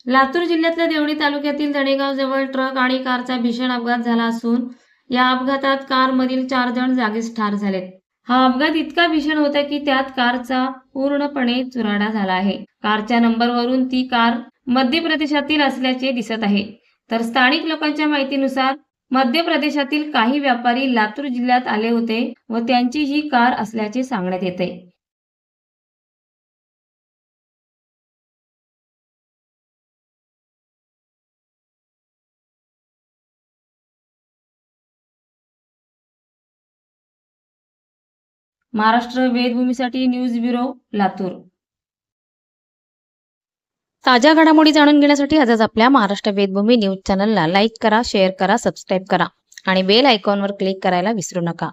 लातूर जिल्ह्यातल्या देवणी तालुक्यातील धणेगाव जवळ ट्रक आणि कारचा भीषण अपघात झाला असून या अपघातात कारमधील 4 जण जागीच ठार झालेत. हा अपघात इतका भीषण होता की त्यात कारचा पूर्णपणे चुराडा झाला आहे. कारच्या नंबरवरून ती कार मध्य प्रदेशातील असल्याचे दिसत आहे. तर स्थानिक लोकांच्या माहितीनुसार मध्य प्रदेशातील काही व्यापारी लातूर जिल्ह्यात आले होते व त्यांची ही कार असल्याचे सांगण्यात येते. महाराष्ट्र वेदभूमीसाठी न्यूज ब्युरो, लातूर. ताज्या घडामोडी जाणून घेण्यासाठी आजच आपल्या महाराष्ट्र वेदभूमी न्यूज चॅनलला लाईक करा, शेअर करा, सबस्क्राईब करा आणि बेल आयकॉनवर क्लिक करायला विसरू नका.